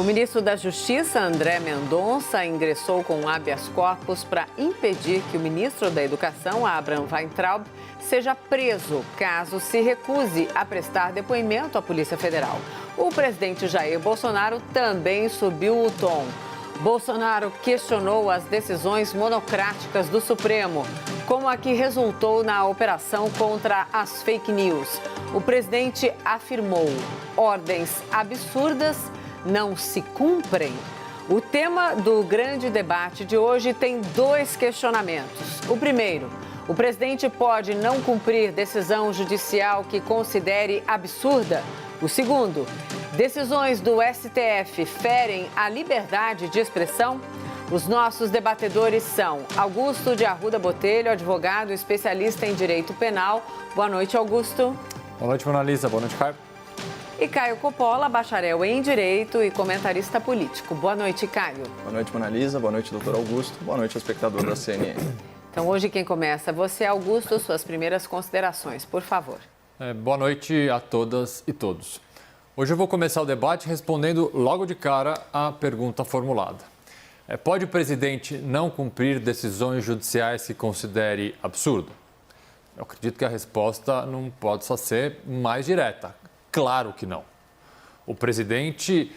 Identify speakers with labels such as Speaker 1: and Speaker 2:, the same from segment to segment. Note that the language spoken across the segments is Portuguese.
Speaker 1: O ministro da Justiça, André Mendonça, ingressou com um habeas corpus para impedir que o ministro da Educação, Abraham Weintraub, seja preso caso se recuse a prestar depoimento à Polícia Federal. O presidente Jair Bolsonaro também subiu o tom. Bolsonaro questionou as decisões monocráticas do Supremo, como a que resultou na operação contra as fake news. O presidente afirmou: ordens absurdas não se cumprem. O tema do grande debate de hoje tem dois questionamentos. O primeiro: o presidente pode não cumprir decisão judicial que considere absurda? O segundo: decisões do STF ferem a liberdade de expressão? Os nossos debatedores são Augusto de Arruda Botelho, advogado especialista em direito penal. Boa noite, Augusto.
Speaker 2: Boa noite, Mona Lisa. Boa noite, Caio.
Speaker 1: E Caio Coppola, bacharel em Direito e comentarista político. Boa noite, Caio.
Speaker 3: Boa noite, Mona Lisa. Boa noite, doutor Augusto. Boa noite, espectador da CNN.
Speaker 1: Então, hoje quem começa? Você, Augusto, suas primeiras considerações, por favor.
Speaker 2: Boa noite a todas e todos. Hoje eu vou começar o debate respondendo logo de cara a pergunta formulada. Pode o presidente não cumprir decisões judiciais que considere absurdo? Eu acredito que a resposta não pode só ser mais direta. Claro que não. O presidente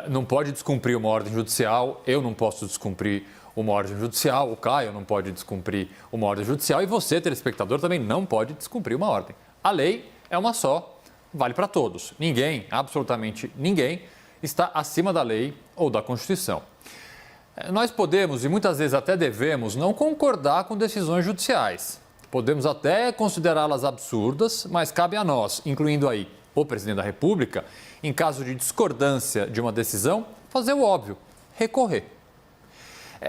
Speaker 2: não pode descumprir uma ordem judicial, eu não posso descumprir uma ordem judicial, o Caio não pode descumprir uma ordem judicial e você, telespectador, também não pode descumprir uma ordem. A lei é uma só, vale para todos. Ninguém, absolutamente ninguém, está acima da lei ou da Constituição. Nós podemos, e muitas vezes até devemos, não concordar com decisões judiciais. Podemos até considerá-las absurdas, mas cabe a nós, incluindo aí o presidente da República, em caso de discordância de uma decisão, fazer o óbvio, recorrer.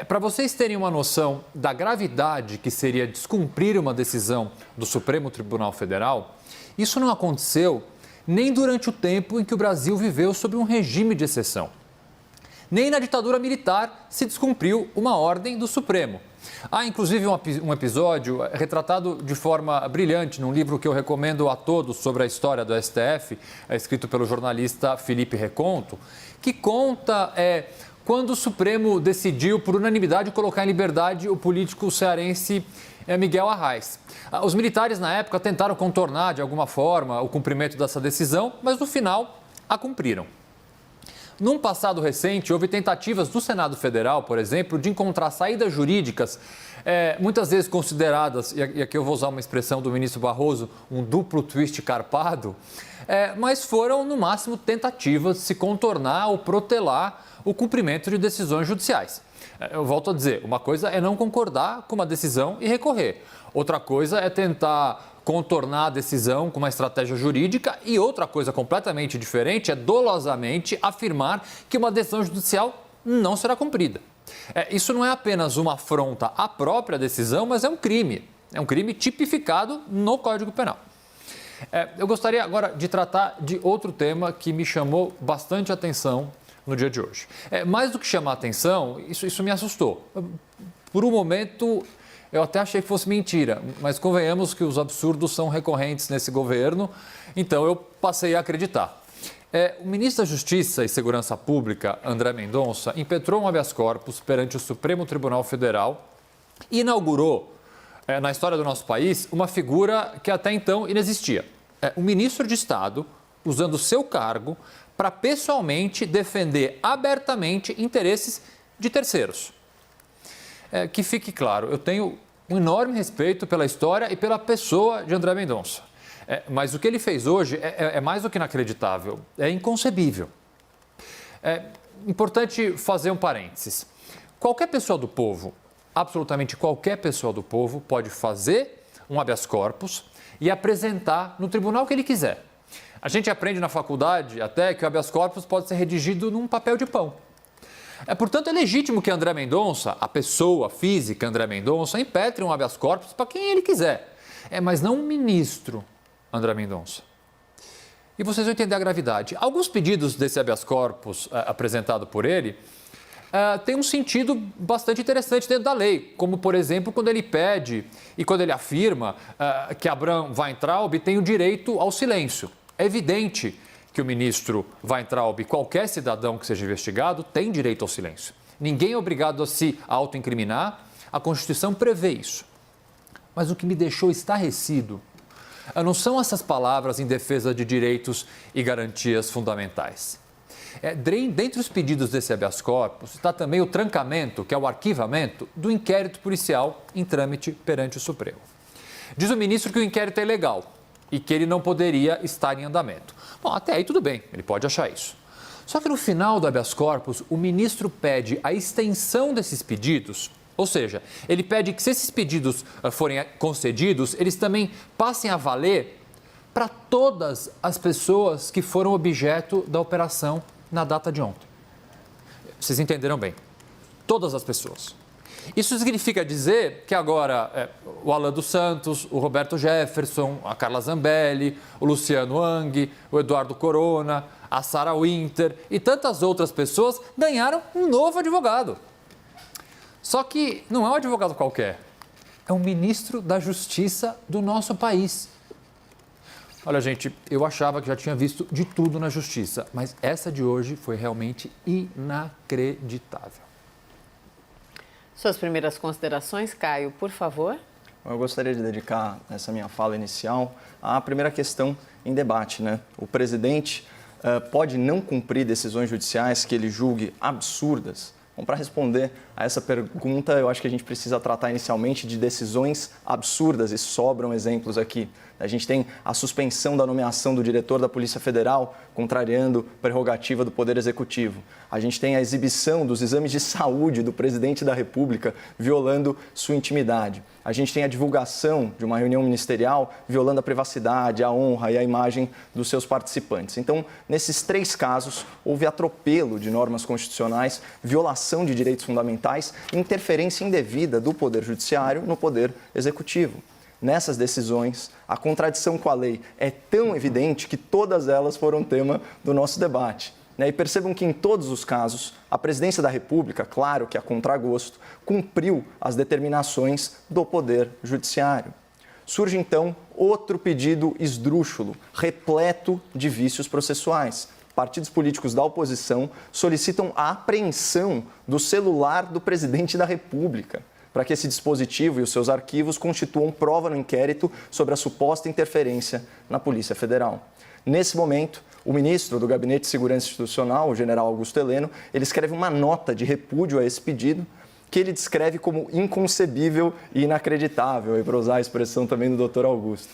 Speaker 2: Para vocês terem uma noção da gravidade que seria descumprir uma decisão do Supremo Tribunal Federal, isso não aconteceu nem durante o tempo em que o Brasil viveu sob um regime de exceção. Nem na ditadura militar se descumpriu uma ordem do Supremo. Há, inclusive, um episódio retratado de forma brilhante num livro que eu recomendo a todos sobre a história do STF, escrito pelo jornalista Felipe Reconto, que conta quando o Supremo decidiu, por unanimidade, colocar em liberdade o político cearense Miguel Arraes. Os militares, na época, tentaram contornar, de alguma forma, o cumprimento dessa decisão, mas, no final, a cumpriram. Num passado recente, houve tentativas do Senado Federal, por exemplo, de encontrar saídas jurídicas, muitas vezes consideradas, e aqui eu vou usar uma expressão do ministro Barroso, um duplo twist carpado, mas foram, no máximo, tentativas de se contornar ou protelar o cumprimento de decisões judiciais. Eu volto a dizer, uma coisa é não concordar com uma decisão e recorrer. Outra coisa é tentar contornar a decisão com uma estratégia jurídica e outra coisa completamente diferente é dolosamente afirmar que uma decisão judicial não será cumprida. Isso não é apenas uma afronta à própria decisão, mas é um crime. É um crime tipificado no Código Penal. Eu gostaria agora de tratar de outro tema que me chamou bastante atenção no dia de hoje. Mais do que chamar atenção, isso me assustou. Por um momento, eu até achei que fosse mentira, mas convenhamos que os absurdos são recorrentes nesse governo, então eu passei a acreditar. O ministro da Justiça e Segurança Pública, André Mendonça, impetrou um habeas corpus perante o Supremo Tribunal Federal e inaugurou, na história do nosso país, uma figura que até então inexistia. Um ministro de Estado usando o seu cargo para pessoalmente defender abertamente interesses de terceiros. Que fique claro, eu tenho um enorme respeito pela história e pela pessoa de André Mendonça. Mas o que ele fez hoje é mais do que inacreditável, é inconcebível. É importante fazer um parênteses. Qualquer pessoa do povo, absolutamente qualquer pessoa do povo, pode fazer um habeas corpus e apresentar no tribunal que ele quiser. A gente aprende na faculdade até que o habeas corpus pode ser redigido num papel de pão. Portanto, é legítimo que André Mendonça, a pessoa física André Mendonça, impetre um habeas corpus para quem ele quiser. Mas não um ministro André Mendonça. E vocês vão entender a gravidade. Alguns pedidos desse habeas corpus apresentado por ele têm um sentido bastante interessante dentro da lei, como, por exemplo, quando ele pede e quando ele afirma que Abraham Weintraub tem o direito ao silêncio. É evidente que o ministro Weintraub, qualquer cidadão que seja investigado, tem direito ao silêncio. Ninguém é obrigado a se autoincriminar, a Constituição prevê isso. Mas o que me deixou estarrecido não são essas palavras em defesa de direitos e garantias fundamentais. Dentre os pedidos desse habeas corpus está também o trancamento, que é o arquivamento, do inquérito policial em trâmite perante o Supremo. Diz o ministro que o inquérito é ilegal e que ele não poderia estar em andamento. Bom, até aí tudo bem, ele pode achar isso. Só que no final do habeas corpus, o ministro pede a extensão desses pedidos, ou seja, ele pede que se esses pedidos forem concedidos, eles também passem a valer para todas as pessoas que foram objeto da operação na data de ontem. Vocês entenderam bem. Todas as pessoas. Isso significa dizer que agora o Alan dos Santos, o Roberto Jefferson, a Carla Zambelli, o Luciano Hang, o Eduardo Corona, a Sarah Winter e tantas outras pessoas ganharam um novo advogado. Só que não é um advogado qualquer, é um ministro da Justiça do nosso país. Olha, gente, eu achava que já tinha visto de tudo na Justiça, mas essa de hoje foi realmente inacreditável.
Speaker 1: Suas primeiras considerações, Caio, por favor.
Speaker 3: Eu gostaria de dedicar essa minha fala inicial à primeira questão em debate, né? O presidente pode não cumprir decisões judiciais que ele julgue absurdas. Bom, para responder a essa pergunta, eu acho que a gente precisa tratar inicialmente de decisões absurdas e sobram exemplos aqui. A gente tem a suspensão da nomeação do diretor da Polícia Federal, contrariando prerrogativa do Poder Executivo. A gente tem a exibição dos exames de saúde do presidente da República, violando sua intimidade. A gente tem a divulgação de uma reunião ministerial, violando a privacidade, a honra e a imagem dos seus participantes. Então, nesses três casos, houve atropelo de normas constitucionais, violação de direitos fundamentais e interferência indevida do Poder Judiciário no Poder Executivo. Nessas decisões, a contradição com a lei é tão evidente que todas elas foram tema do nosso debate. E percebam que, em todos os casos, a Presidência da República, claro que a contragosto, cumpriu as determinações do Poder Judiciário. Surge, então, outro pedido esdrúxulo, repleto de vícios processuais. Partidos políticos da oposição solicitam a apreensão do celular do Presidente da República, para que esse dispositivo e os seus arquivos constituam prova no inquérito sobre a suposta interferência na Polícia Federal. Nesse momento, o ministro do Gabinete de Segurança Institucional, o general Augusto Heleno, ele escreve uma nota de repúdio a esse pedido, que ele descreve como inconcebível e inacreditável, e para usar a expressão também do doutor Augusto.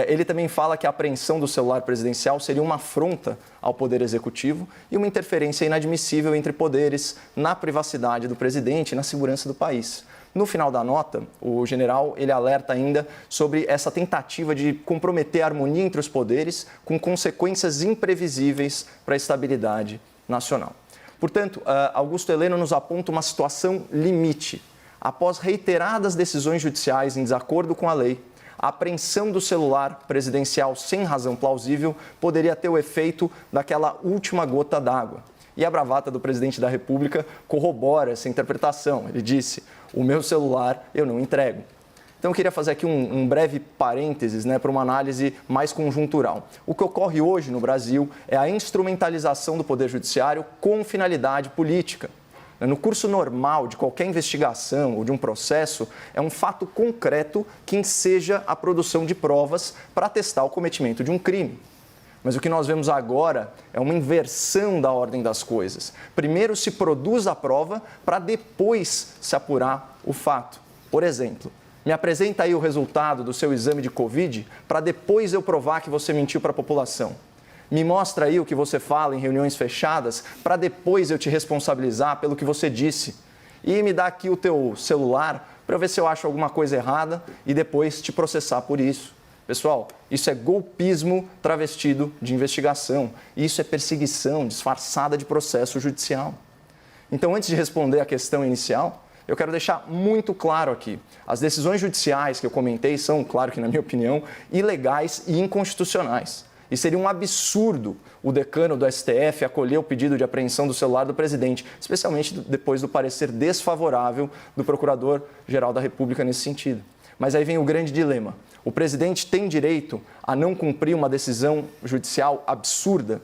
Speaker 3: Ele também fala que a apreensão do celular presidencial seria uma afronta ao Poder Executivo e uma interferência inadmissível entre poderes na privacidade do presidente e na segurança do país. No final da nota, o general ele alerta ainda sobre essa tentativa de comprometer a harmonia entre os poderes com consequências imprevisíveis para a estabilidade nacional. Portanto, Augusto Heleno nos aponta uma situação limite. Após reiteradas decisões judiciais em desacordo com a lei, a apreensão do celular presidencial sem razão plausível poderia ter o efeito daquela última gota d'água. E a bravata do presidente da República corrobora essa interpretação. Ele disse: o meu celular eu não entrego. Então, eu queria fazer aqui um breve parênteses, para uma análise mais conjuntural. O que ocorre hoje no Brasil é a instrumentalização do Poder Judiciário com finalidade política. No curso normal de qualquer investigação ou de um processo, é um fato concreto que enseja a produção de provas para atestar o cometimento de um crime. Mas o que nós vemos agora é uma inversão da ordem das coisas. Primeiro se produz a prova para depois se apurar o fato. Por exemplo, me apresenta aí o resultado do seu exame de Covid para depois eu provar que você mentiu para a população. Me mostra aí o que você fala em reuniões fechadas para depois eu te responsabilizar pelo que você disse. E me dá aqui o teu celular para eu ver se eu acho alguma coisa errada e depois te processar por isso. Pessoal, isso é golpismo travestido de investigação. Isso é perseguição disfarçada de processo judicial. Então, antes de responder à questão inicial, eu quero deixar muito claro aqui. As decisões judiciais que eu comentei são, claro que na minha opinião, ilegais e inconstitucionais. E seria um absurdo o decano do STF acolher o pedido de apreensão do celular do presidente, especialmente depois do parecer desfavorável do Procurador-Geral da República nesse sentido. Mas aí vem o grande dilema. O presidente tem direito a não cumprir uma decisão judicial absurda?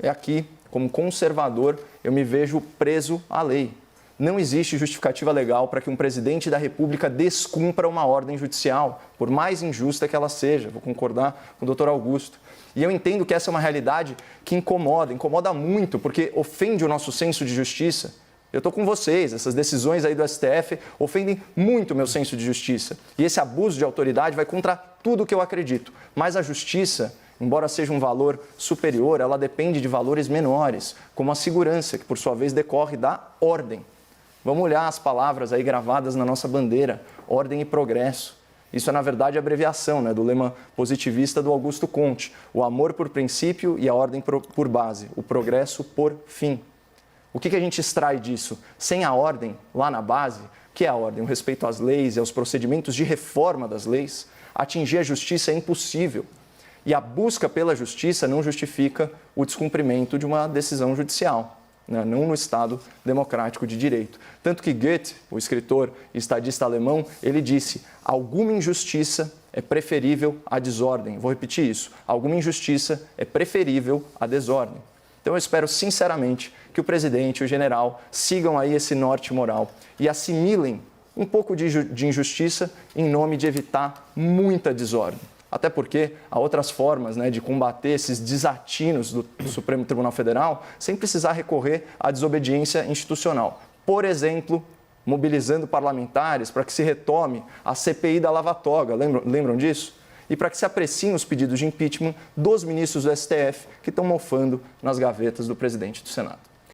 Speaker 3: é aqui, como conservador, eu me vejo preso à lei. Não existe justificativa legal para que um presidente da República descumpra uma ordem judicial, por mais injusta que ela seja. Vou concordar com o doutor Augusto. E eu entendo que essa é uma realidade que incomoda muito, porque ofende o nosso senso de justiça. Eu estou com vocês, essas decisões aí do STF ofendem muito o meu senso de justiça. E esse abuso de autoridade vai contra tudo o que eu acredito. Mas a justiça, embora seja um valor superior, ela depende de valores menores, como a segurança, que por sua vez decorre da ordem. Vamos olhar as palavras aí gravadas na nossa bandeira, ordem e progresso. Isso é, na verdade, a abreviação, né, do lema positivista do Augusto Comte. O amor por princípio e a ordem por base, o progresso por fim. O que a gente extrai disso? Sem a ordem, lá na base, que é a ordem? O respeito às leis e aos procedimentos de reforma das leis, atingir a justiça é impossível. E a busca pela justiça não justifica o descumprimento de uma decisão judicial, né? Não no Estado democrático de direito. Tanto que Goethe, o escritor e estadista alemão, ele disse: alguma injustiça é preferível à desordem. Vou repetir isso: alguma injustiça é preferível à desordem. Então eu espero sinceramente que o presidente e o general sigam aí esse norte moral e assimilem um pouco de injustiça em nome de evitar muita desordem. Até porque há outras formas, né, de combater esses desatinos do Supremo Tribunal Federal sem precisar recorrer à desobediência institucional. Por exemplo, mobilizando parlamentares para que se retome a CPI da Lava Toga. Lembram disso? E para que se apreciem os pedidos de impeachment dos ministros do STF que estão mofando nas gavetas do presidente do Senado.